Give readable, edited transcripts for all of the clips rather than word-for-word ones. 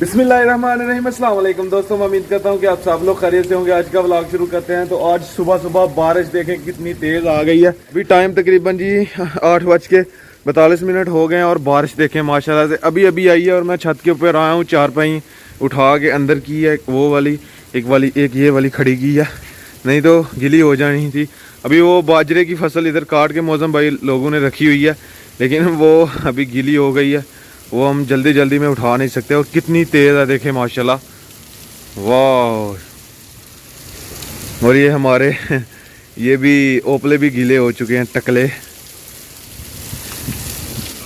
बिस्मिल्लाहिर्रहमानिर्रहीम, अस्सलाम वालेकुम दोस्तों। मैं उम्मीद करता हूँ कि आप सब लोग खैरियत से होंगे। आज का व्लॉग शुरू करते हैं। तो आज सुबह सुबह बारिश देखें कितनी तेज़ आ गई है। अभी टाइम तकरीबन जी 8:42 हो गए हैं और बारिश देखें माशाल्लाह से अभी अभी आई है। और मैं छत के ऊपर आया हूँ, चारपाई उठा के अंदर की है, वो वाली एक ये वाली खड़ी की है, नहीं तो गिली हो जानी थी। अभी वो बाजरे की फसल इधर काट के मौसम भाई लोगों ने रखी हुई है, लेकिन वो अभी गीली हो गई है, वो हम जल्दी जल्दी में उठा नहीं सकते। और कितनी तेज़ है देखें माशाल्लाह, वाह। और ये हमारे ये भी ओपले भी गीले हो चुके हैं, टकले।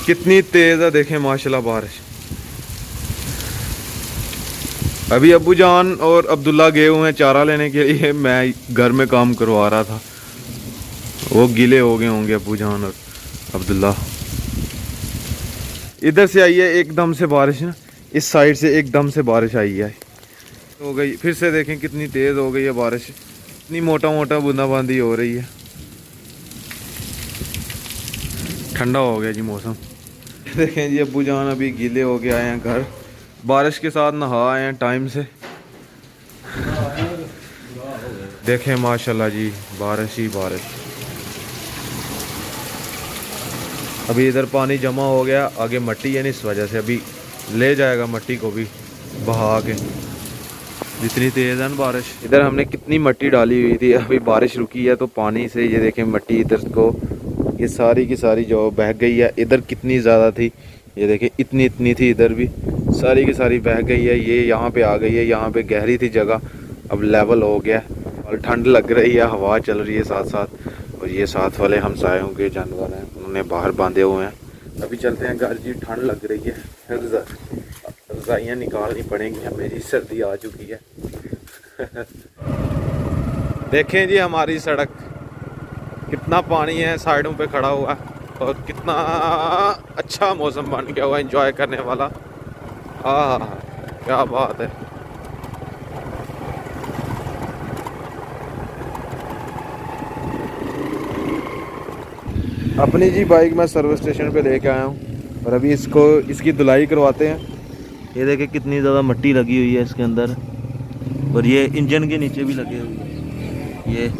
कितनी तेज़ है देखें माशाल्लाह बारिश। अभी अब्बू जान और अब्दुल्ला गए हुए हैं चारा लेने के लिए, मैं घर में काम करवा रहा था। वो गीले हो गए होंगे अब्बू जान और अब्दुल्ला। इधर से आई है एकदम से बारिश ना, इस साइड से एकदम से बारिश आई है, हो गई फिर से। देखें कितनी तेज़ हो गई है बारिश, इतनी मोटा मोटा बूंदाबांदी हो रही है। ठंडा हो गया जी मौसम। देखें जी अब्बू जान अभी गीले हो के आए हैं घर, बारिश के साथ नहा आए हैं टाइम से। देखें माशाल्लाह जी, बारिश ही बारिश। अभी इधर पानी जमा हो गया, आगे मट्टी है ना, इस वजह से अभी ले जाएगा मट्टी को भी बहा के। जितनी तेज़ है ना बारिश, इधर हमने कितनी मट्टी डाली हुई थी, अभी बारिश रुकी है तो पानी से ये देखें मट्टी इधर को ये सारी की सारी जो बह गई है। इधर कितनी ज़्यादा थी, ये देखें इतनी इतनी थी, इधर भी सारी की सारी बह गई है। ये यहाँ पे आ गई है, यहाँ पे गहरी थी जगह, अब लेवल हो गया और ठंड लग रही है, हवा चल रही है साथ साथ। और ये साथ वाले हमसायों के जानवर हैं, उन्होंने बाहर बांधे हुए हैं। अभी चलते हैं घर जी, ठंड लग रही है, रज़ाइयाँ निकालनी पड़ेंगी हमें जी, सर्दी आ चुकी है। देखें जी हमारी सड़क, कितना पानी है साइडों पे खड़ा हुआ और कितना अच्छा मौसम बन गया हुआ एंजॉय करने वाला। क्या बात है। अपनी जी बाइक मैं सर्विस स्टेशन पे लेके आया हूँ और अभी इसकी धुलाई करवाते हैं। ये देखिए कितनी ज़्यादा मिट्टी लगी हुई है इसके अंदर, और ये इंजन के नीचे भी लगे हुए हैं ये।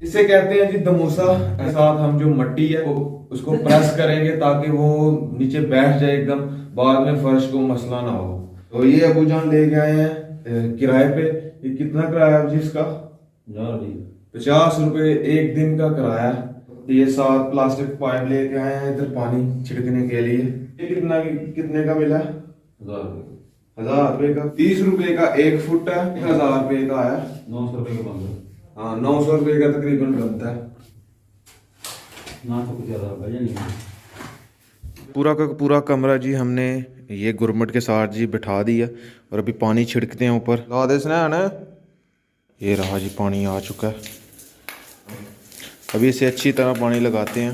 इसे कहते हैं जी दमूसा। के साथ हम जो मट्टी है वो उसको प्रेस करेंगे ताकि वो नीचे बैठ जाए एकदम, बाद में फर्श को मसला ना हो। तो ये अबू जान लेके आए हैं किराए पे। ये कितना किराया है जी इसका? 50 रुपए एक दिन का किराया। ये 7 प्लास्टिक पाइप लेके आए हैं इधर पानी छिड़कने के लिए। ये कितने का मिला? 1000 रुपए का। 30 रुपए का 1 फुट है, 1000 रुपए का आया। 900 रुपए का बंद है। हाँ 900 रुपए का तकरीबन बनता है ना, तो कुछ ज्यादा वजह नहीं है। पूरा का पूरा कमरा जी हमने ये गुरमट के साथ जी बिठा दिया और अभी पानी छिड़कते हैं ऊपर। ला दे स्नैन, ये रहा जी पानी आ चुका है। अभी इसे अच्छी तरह पानी लगाते हैं।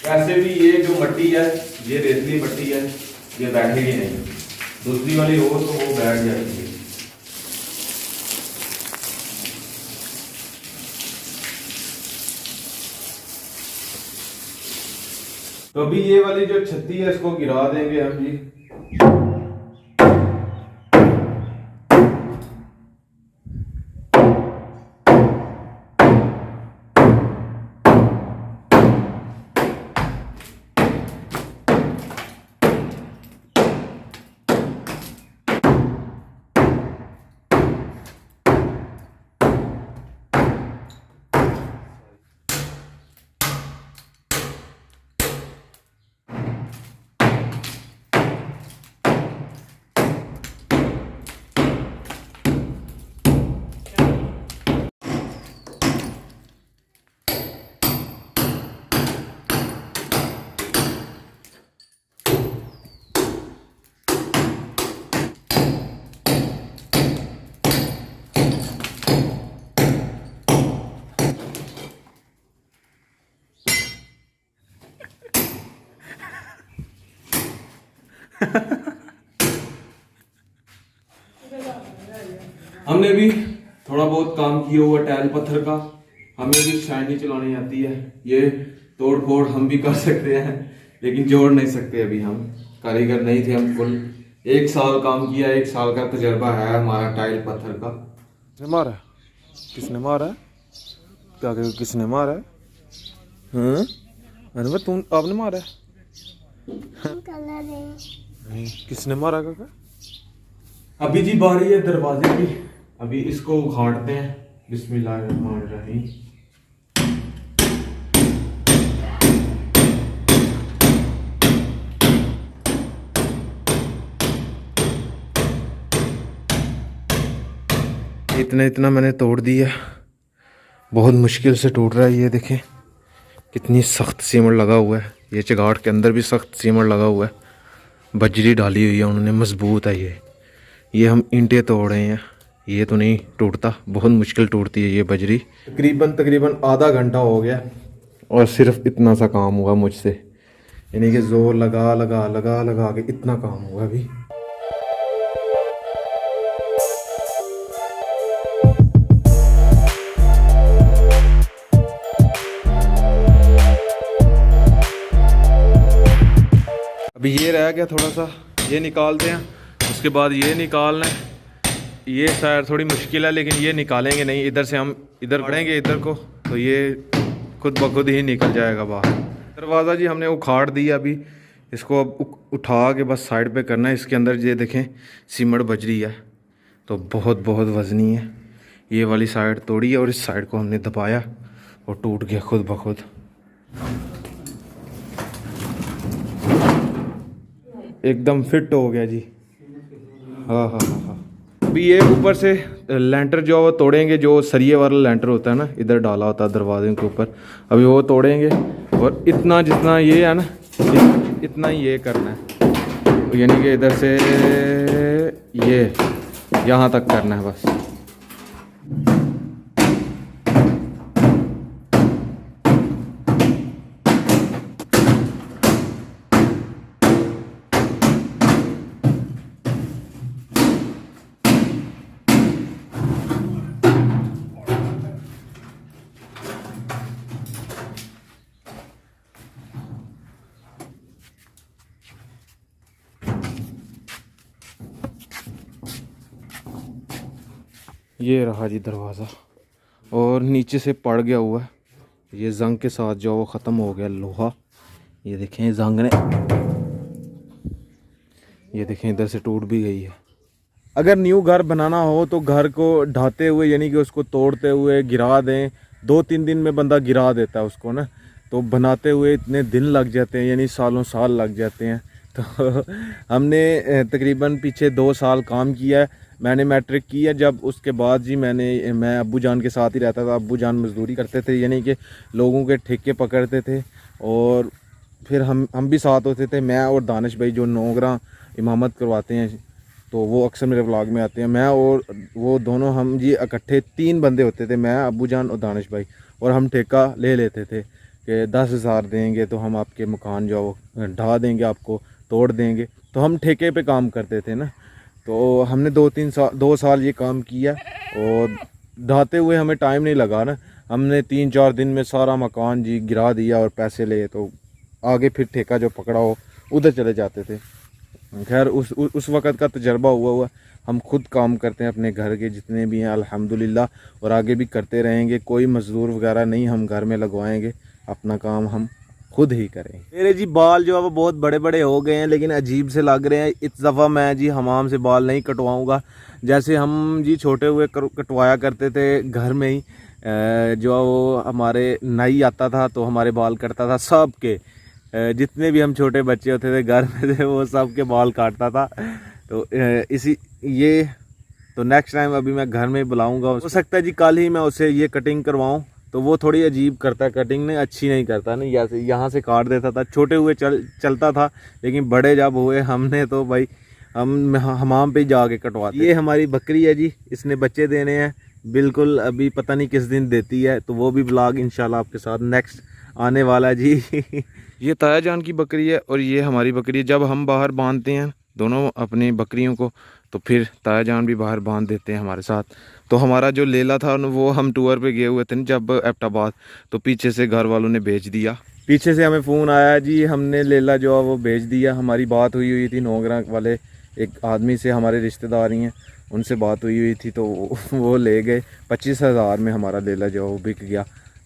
वैसे भी ये जो मट्टी है, ये रेतली मट्टी है, ये बैठेगी नहीं। दूसरी वाली हो तो वो बैठ जाएगी। तो अभी ये वाली जो छत्ती है इसको गिरा देंगे हम जी। हमने भी थोड़ा बहुत काम किया हुआ टाइल पत्थर का, हमें भी शाइनी चलानी आती है। ये तोड़ फोड़ हम भी कर सकते हैं, लेकिन जोड़ नहीं सकते। अभी हम कारीगर नहीं थे, हम कुल 1 साल काम किया, 1 साल का तजर्बा है हमारा टाइल पत्थर का। किसने मारा? किसने मारा? क्या कह, किसने मारा? हाँ अनवर, तुम आपने मारा? नहीं, किसने मारा काका? अभी जी बारी है दरवाजे की, अभी इसको उखाड़ते हैं। बिस्मिल्लाहिर्रहमानिर्रहीम। इतना मैंने तोड़ दिया, बहुत मुश्किल से टूट रहा है। ये देखें कितनी सख्त सीमेंट लगा हुआ है, ये चगाट के अंदर भी सख्त सीमेंट लगा हुआ है, बजरी डाली हुई है उन्होंने, मजबूत है ये हम ईंटें तोड़ रहे हैं, ये तो नहीं टूटता, बहुत मुश्किल टूटती है ये बजरी। तकरीबन आधा घंटा हो गया और सिर्फ इतना सा काम हुआ मुझसे, यानी कि जोर लगा के इतना काम हुआ अभी। अभी ये रह गया थोड़ा सा, ये निकालते हैं, उसके बाद ये निकालना है। ये शायद थोड़ी मुश्किल है, लेकिन ये निकालेंगे नहीं, इधर से हम इधर बढ़ेंगे इधर को, तो ये खुद ब खुद ही निकल जाएगा बाहर। दरवाज़ा जी हमने उखाड़ दिया, अभी इसको अब उठा के बस साइड पे करना है। इसके अंदर ये देखें सीमेंट बजरी है, तो बहुत वज़नी है। ये वाली साइड तोड़ी है और इस साइड को हमने दबाया और टूट गया खुद ब खुद। एकदम फिट हो गया जी। हाँ। अभी ये ऊपर से लेंटर जो है वो तोड़ेंगे, जो सरिये वाला लेंटर होता है ना, इधर डाला होता है दरवाजे के ऊपर, अभी वो तोड़ेंगे। और इतना जितना ये है ना, इतना ही ये करना है, यानी कि इधर से ये यहाँ तक करना है बस। ये रहा जी दरवाज़ा, और नीचे से पड़ गया हुआ है, ये जंग के साथ जो वो ख़त्म हो गया लोहा। ये देखें जंग ने, ये देखें इधर से टूट भी गई है। अगर न्यू घर बनाना हो तो घर को ढाते हुए, यानी कि उसको तोड़ते हुए गिरा दें, 2-3 दिन में बंदा गिरा देता है उसको ना, तो बनाते हुए इतने दिन लग जाते हैं, यानी सालों साल लग जाते हैं। तो हमने तकरीबन पीछे 2 साल काम किया है। मैंने मैट्रिक की है जब, उसके बाद जी मैं अब्बू जान के साथ ही रहता था। अब्बू जान मजदूरी करते थे, यानी कि लोगों के ठेके पकड़ते थे, और फिर हम भी साथ होते थे। मैं और दानिश भाई जो 9 ग्राम इमामत करवाते हैं, तो वो अक्सर मेरे व्लॉग में आते हैं। मैं और वो दोनों हम जी इकट्ठे 3 बंदे होते थे, मैं, अब्बू जान और दानिश भाई, और हम ठेका ले लेते थे कि 10,000 देंगे तो हम आपके मकान जो ढा देंगे, आपको तोड़ देंगे। तो हम ठेके पे काम करते थे ना, तो हमने 2 साल ये काम किया, और ढाते हुए हमें टाइम नहीं लगा ना, हमने 3-4 दिन में सारा मकान जी गिरा दिया और पैसे ले, तो आगे फिर ठेका जो पकड़ा हो उधर चले जाते थे। खैर उस वक़्त का तजर्बा हुआ हम खुद काम करते हैं अपने घर के जितने भी हैं अल्हम्दुलिल्लाह, और आगे भी करते रहेंगे। कोई मज़दूर वगैरह नहीं हम घर में लगवाएंगे, अपना काम हम खुद ही करें। मेरे जी बाल जो है वो बहुत बड़े बड़े हो गए हैं, लेकिन अजीब से लग रहे हैं। इस दफ़ा मैं जी हमाम से बाल नहीं कटवाऊँगा, जैसे हम जी छोटे हुए कटवाया करते थे घर में ही। जो वो हमारे नाई आता था तो हमारे बाल कटता था, सब के जितने भी हम छोटे बच्चे होते थे घर में थे, वो सब के बाल काटता था। तो ये तो नेक्स्ट टाइम अभी मैं घर में बुलाऊंगा। हो सकता है जी कल ही मैं उसे ये कटिंग करवाऊं, तो वो थोड़ी अजीब करता है, कटिंग नहीं अच्छी नहीं करता नहीं, जैसे यहाँ से काट देता था। छोटे हुए चलता था, लेकिन बड़े जब हुए हमने तो भाई हम हमाम पे जाके कटवाते। ये हमारी बकरी है जी, इसने बच्चे देने हैं बिल्कुल, अभी पता नहीं किस दिन देती है, तो वो भी ब्लॉग इंशाल्लाह आपके साथ नेक्स्ट आने वाला है जी। ये ताया जान की बकरी है और ये हमारी बकरी है। जब हम बाहर बांधते हैं दोनों अपनी बकरियों को तो फिर ताया जान भी बाहर बांध देते हैं हमारे साथ। तो हमारा जो लेला था वो हम टूर पे गए हुए थे ना जब एबटाबाद, तो पीछे से घर वालों ने बेच दिया। पीछे से हमें फ़ोन आया जी हमने लेला जो है वो बेच दिया। हमारी बात हुई थी नौगरा वाले एक आदमी से, हमारे रिश्तेदार ही हैं, उनसे बात हुई थी तो वो ले गए 25,000 में हमारा लेला जो वो बिक गया।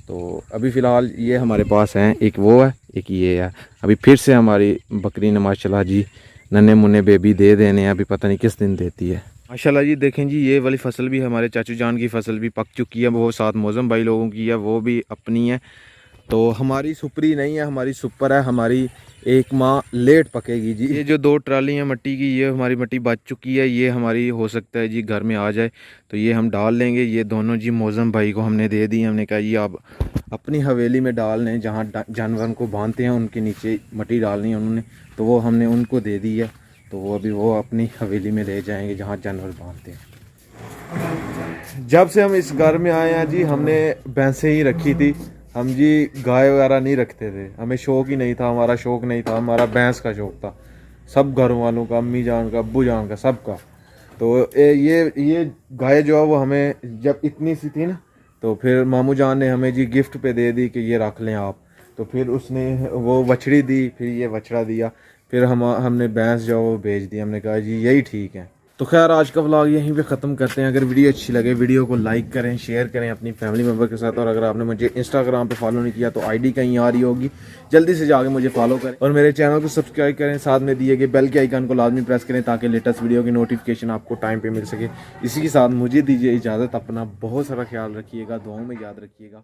तो अभी फ़िलहाल ये हमारे पास हैं, एक वो है एक ये है। अभी फिर से हमारी बकरी ने माशाल्लाह जी नन्हे मुन्ने बेबी दे देने हैं, अभी पता नहीं किस दिन देती है माशाल्लाह जी। देखें जी ये वाली फसल भी हमारे चाचू जान की फसल भी पक चुकी है, वो साथ मौज़म भाई लोगों की है, वो भी अपनी है। तो हमारी सुपरी नहीं है, हमारी सुपर है, हमारी एक माह लेट पकेगी जी। ये जो 2 ट्राली हैं मट्टी की, ये हमारी मट्टी बच चुकी है, ये हमारी हो सकता है जी घर में आ जाए तो ये हम डाल लेंगे। ये दोनों जी मौज़म भाई को हमने दे दी। हमने कहा ये आप अपनी हवेली में डाल लें, जहाँ जानवर को बांधते हैं उनके नीचे मट्टी डालनी है उन्होंने, तो वो हमने उनको दे दी है। तो वो अभी वो अपनी हवेली में ले जाएंगे जहाँ जानवर बांधते हैं। जब से हम इस घर में आए हैं जी हमने भैंसें ही रखी थी, हम जी गाय वगैरह नहीं रखते थे, हमें शौक ही नहीं था, हमारा शौक नहीं था, हमारा भैंस का शौक था। सब घरों वालों का, अम्मी जान का, अब्बू जान का, सबका। तो ये गाय जो है वो हमें जब इतनी सी थी ना तो फिर मामू जान ने हमें जी गिफ्ट पे दे दी कि ये रख लें आप। तो फिर उसने वो बछड़ी दी, फिर ये बछड़ा दिया, फिर हमने भैंस जो वो बेच दी। हमने कहा जी यही ठीक है। तो खैर आज का व्लॉग यहीं पे ख़त्म करते हैं। अगर वीडियो अच्छी लगे वीडियो को लाइक करें, शेयर करें अपनी फैमिली मेम्बर के साथ। और अगर आपने मुझे इंस्टाग्राम पे फॉलो नहीं किया तो आईडी कहीं आ रही होगी, जल्दी से जाके मुझे फॉलो करें और मेरे चैनल को सब्सक्राइब करें। साथ में दिए गए बेल के आइकन को लाजमी प्रेस करें ताकि लेटेस्ट वीडियो की नोटिफिकेशन आपको टाइम पर मिल सके। इसी के साथ मुझे दीजिए इजाज़त। अपना बहुत सारा ख्याल रखिएगा, दुआओं में याद रखिएगा।